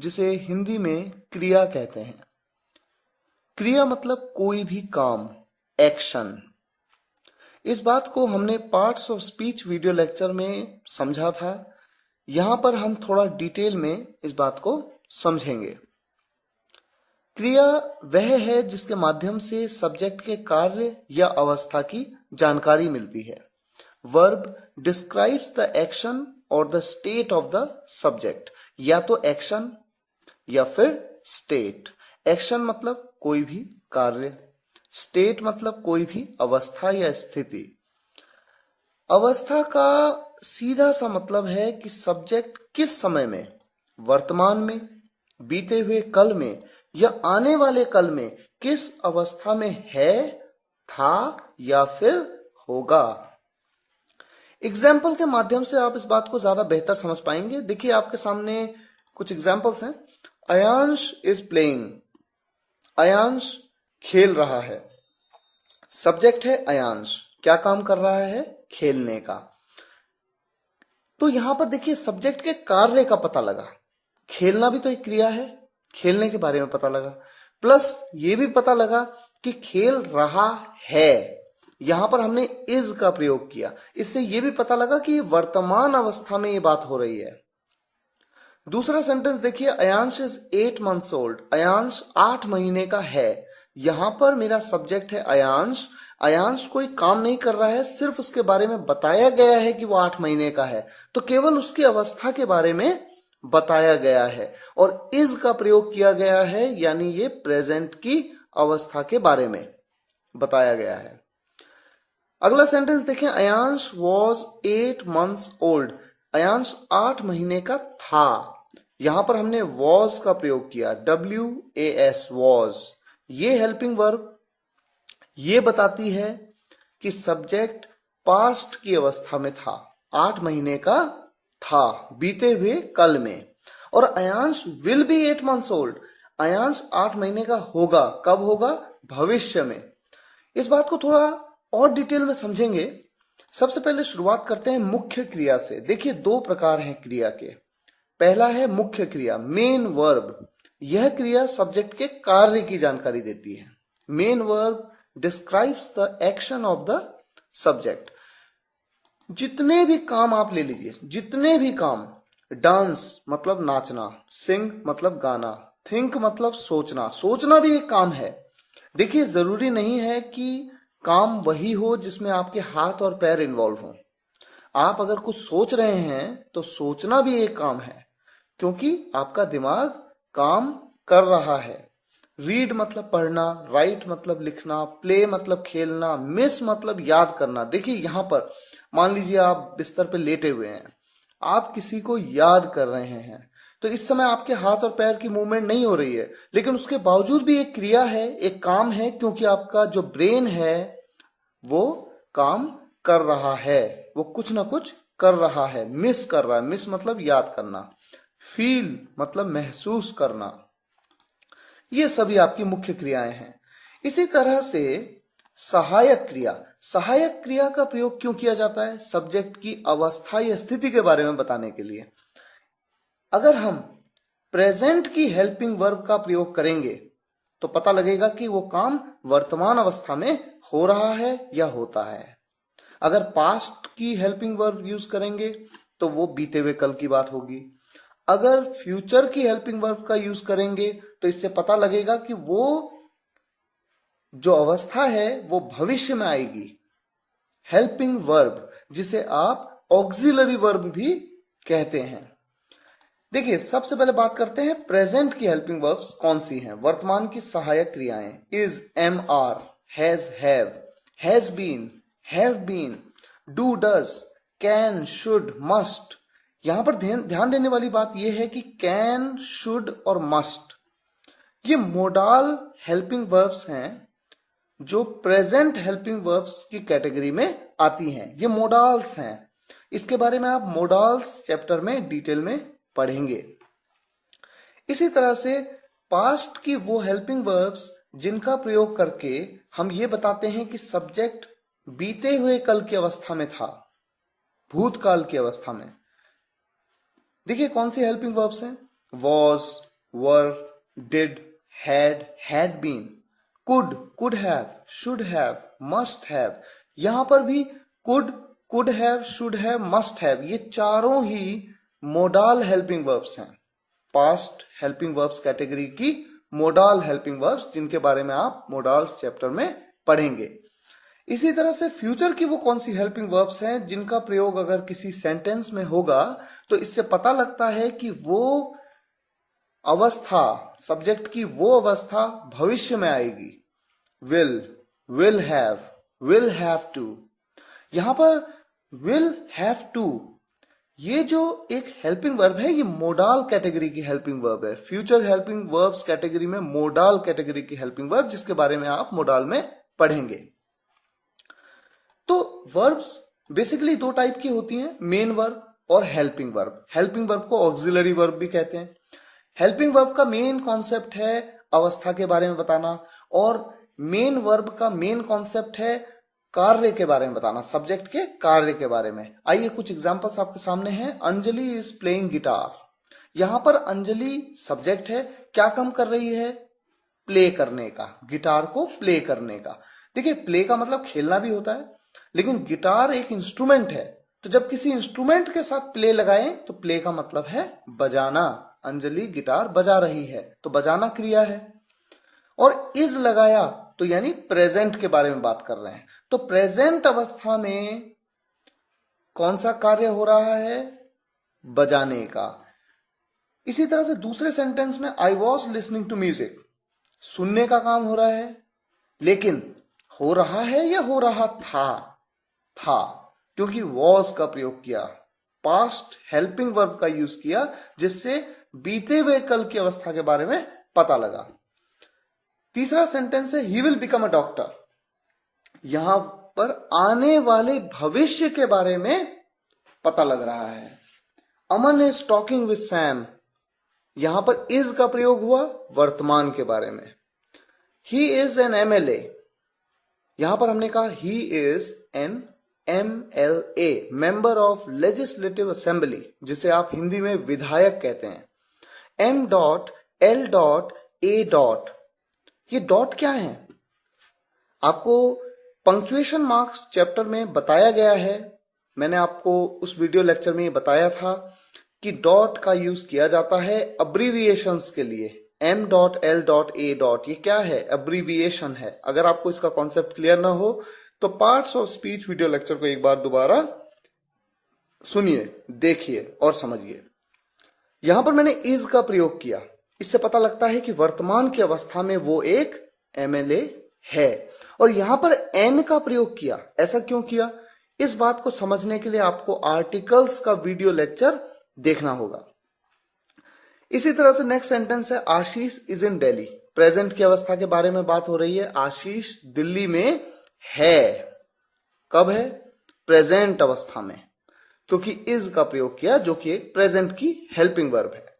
जिसे हिंदी में क्रिया कहते हैं। क्रिया मतलब कोई भी काम, एक्शन। इस बात को हमने parts of speech video lecture में समझा था। यहां पर हम थोड़ा डिटेल में इस बात को समझेंगे। क्रिया वह है जिसके माध्यम से सब्जेक्ट के कार्य या अवस्था की जानकारी मिलती है। वर्ब डिस्क्राइब्स द एक्शन और the state of the subject. या तो एक्शन या फिर स्टेट। एक्शन मतलब कोई भी कार्य, स्टेट मतलब कोई भी अवस्था या स्थिति। अवस्था का सीधा सा मतलब है कि सब्जेक्ट किस समय में, वर्तमान में, बीते हुए कल में या आने वाले कल में किस अवस्था में है, था या फिर होगा। एग्जाम्पल के माध्यम से आप इस बात को ज्यादा बेहतर समझ पाएंगे। देखिए आपके सामने कुछ एग्जाम्पल्स हैं। Ayansh is playing. अयांश खेल रहा है। सब्जेक्ट है अयांश, क्या काम कर रहा है, खेलने का। तो यहां पर देखिए सब्जेक्ट के कार्य का पता लगा। खेलना भी तो एक क्रिया है, खेलने के बारे में पता लगा। प्लस ये भी पता लगा कि खेल रहा है। यहां पर हमने इज का प्रयोग किया। इससे यह भी पता लगा कि वर्तमान अवस्था में ये बात हो रही है। दूसरा सेंटेंस देखिए, Ayansh is 8 months old. Ayansh 8 महीने का है। यहां पर मेरा सब्जेक्ट है अयांश। अयांश कोई काम नहीं कर रहा है, सिर्फ उसके बारे में बताया गया है कि वो 8 महीने का है, तो केवल उसकी अवस्था के बारे में बताया गया है और इज का प्रयोग किया गया है, यानी ये प्रेजेंट की अवस्था के बारे में बताया गया है। अगला सेंटेंस देखें, Ayansh was 8 months old. Ayansh 8 महीने का था। यहां पर हमने वॉज का प्रयोग किया, WAS वॉज। ये हेल्पिंग वर्ब ये बताती है कि सब्जेक्ट पास्ट की अवस्था में था, 8 महीने का था बीते हुए कल में। और Ayansh will be 8 months old. Ayansh 8 महीने का होगा, कब होगा, भविष्य में। इस बात को थोड़ा और डिटेल में समझेंगे। सबसे पहले शुरुआत करते हैं मुख्य क्रिया से। देखिए 2 प्रकार हैं क्रिया के। पहला है मुख्य क्रिया, मेन वर्ब। यह क्रिया सब्जेक्ट के कार्य की जानकारी देती है। Main verb describes the action of the subject. जितने भी काम आप ले लीजिए, जितने भी काम, डांस मतलब नाचना, सिंग मतलब गाना, थिंक मतलब सोचना, सोचना भी एक काम है। देखिए जरूरी नहीं है कि काम वही हो जिसमें आपके हाथ और पैर इन्वॉल्व हो। आप अगर कुछ सोच रहे हैं तो सोचना भी एक काम है, क्योंकि आपका दिमाग काम कर रहा है। रीड मतलब पढ़ना, राइट मतलब लिखना, प्ले मतलब खेलना, मिस मतलब याद करना। देखिए यहां पर मान लीजिए आप बिस्तर पे लेटे हुए हैं, आप किसी को याद कर रहे हैं, तो इस समय आपके हाथ और पैर की मूवमेंट नहीं हो रही है, लेकिन उसके बावजूद भी एक क्रिया है, एक काम है, क्योंकि आपका जो ब्रेन है वो काम कर रहा है, वो कुछ ना कुछ कर रहा है, मिस कर रहा है। मिस मतलब याद करना। फील मतलब महसूस करना। ये सभी आपकी मुख्य क्रियाएं हैं। इसी तरह से सहायक क्रिया, सहायक क्रिया का प्रयोग क्यों किया जाता है, सब्जेक्ट की अवस्था या स्थिति के बारे में बताने के लिए। अगर हम प्रेजेंट की हेल्पिंग वर्ब का प्रयोग करेंगे तो पता लगेगा कि वो काम वर्तमान अवस्था में हो रहा है या होता है। अगर पास्ट की हेल्पिंग वर्ब यूज करेंगे तो वो बीते हुए कल की बात होगी। अगर फ्यूचर की हेल्पिंग वर्ब का यूज करेंगे तो इससे पता लगेगा कि वो जो अवस्था है वो भविष्य में आएगी। हेल्पिंग वर्ब जिसे आप ऑक्सिलरी वर्ब भी कहते हैं। देखिए सबसे पहले बात करते हैं प्रेजेंट की हेल्पिंग वर्ब्स कौन सी हैं। वर्तमान की सहायक क्रियाएं, is, am, are, has been, have been, do, does, can, should, must. यहां पर ध्यान देने वाली बात यह है कि कैन, शुड और मस्ट ये मोडाल हेल्पिंग वर्ब्स हैं जो प्रेजेंट हेल्पिंग वर्ब्स की कैटेगरी में आती हैं। ये मोडाल्स हैं। इसके बारे में आप मोडाल्स चैप्टर में डिटेल में पढ़ेंगे। इसी तरह से पास्ट की वो हेल्पिंग वर्ब्स जिनका प्रयोग करके हम ये बताते हैं कि सब्जेक्ट बीते हुए कल की अवस्था में था, भूतकाल की अवस्था में। देखिए कौन सी हेल्पिंग वर्ब्स हैं, was, were, did, had been, could have, should have, must have. यहां पर भी could have, should have, must have, ये चारों ही मोडाल हेल्पिंग वर्ब्स हैं। पास्ट हेल्पिंग वर्ब्स कैटेगरी की मोडाल हेल्पिंग वर्ब्स, जिनके बारे में आप मोडाल्स चैप्टर में पढ़ेंगे। इसी तरह से फ्यूचर की वो कौन सी हेल्पिंग वर्ब्स हैं जिनका प्रयोग अगर किसी सेंटेंस में होगा तो इससे पता लगता है कि वो अवस्था, सब्जेक्ट की वो अवस्था भविष्य में आएगी। Will have to. यहां पर विल हैव टू, ये जो एक हेल्पिंग वर्ब है, ये मोडाल कैटेगरी की हेल्पिंग वर्ब है। फ्यूचर हेल्पिंग वर्ब्स कैटेगरी में मोडाल कैटेगरी की हेल्पिंग वर्ब, जिसके बारे में आप मोडाल में पढ़ेंगे। तो वर्ब्स बेसिकली दो टाइप की होती हैं, मेन वर्ब और हेल्पिंग वर्ब। हेल्पिंग वर्ब को ऑक्सिलरी वर्ब भी कहते हैं। हेल्पिंग वर्ब का मेन कॉन्सेप्ट है अवस्था के बारे में बताना, और मेन वर्ब का मेन कॉन्सेप्ट है कार्य के बारे में बताना, सब्जेक्ट के कार्य के बारे में। आइए कुछ एग्जांपल्स आपके सामने हैं। Anjali is playing guitar. यहां पर अंजलि सब्जेक्ट है, क्या काम कर रही है? प्ले करने का, गिटार को प्ले करने का। देखिए, प्ले का मतलब खेलना भी होता है, लेकिन गिटार एक इंस्ट्रूमेंट है, तो जब किसी इंस्ट्रूमेंट के साथ प्ले लगाएं तो प्ले का मतलब है बजाना। अंजलि गिटार बजा रही है, तो बजाना क्रिया है। और इज लगाया तो यानी प्रेजेंट के बारे में बात कर रहे हैं, तो प्रेजेंट अवस्था में कौन सा कार्य हो रहा है? बजाने का। इसी तरह से दूसरे सेंटेंस में I was listening to music, सुनने का काम हो रहा है, लेकिन हो रहा है या हो रहा था, क्योंकि वॉज का प्रयोग किया, पास्ट हेल्पिंग वर्ब का यूज किया, जिससे बीते हुए कल की अवस्था के बारे में पता लगा। तीसरा सेंटेंस है he will become a doctor. यहां पर आने वाले भविष्य के बारे में पता लग रहा है। अमन इज टॉकिंग विद सैम। यहां पर इज का प्रयोग हुआ वर्तमान के बारे में। He is an MLA। यहां पर हमने कहा he is an MLA, member of legislative assembly, जिसे आप हिंदी में विधायक कहते हैं। M.L.A. ये डॉट क्या है? आपको पंक्चुएशन मार्क्स चैप्टर में बताया गया है। मैंने आपको उस वीडियो लेक्चर में ये बताया था कि डॉट का यूज किया जाता है अब्रीविएशंस के लिए। M.L.A. ये क्या है? अब्रीविएशन है। अगर आपको इसका कॉन्सेप्ट क्लियर ना हो तो parts of speech video lecture को एक बार दोबारा सुनिए, देखिए और समझिए। यहां पर मैंने इज का प्रयोग किया, इससे पता लगता है कि वर्तमान की अवस्था में वो एक MLA है। और यहां पर एन का प्रयोग किया। ऐसा क्यों किया? इस बात को समझने के लिए आपको आर्टिकल्स का वीडियो लेक्चर देखना होगा। इसी तरह से नेक्स्ट सेंटेंस है आशीष इज इन दिल्ली। प्रेजेंट की अवस्था के बारे में बात हो रही है। आशीष दिल्ली में है। कब है? प्रेजेंट अवस्था में, क्योंकि इज का प्रयोग किया, जो कि एक प्रेजेंट की हेल्पिंग वर्ब है।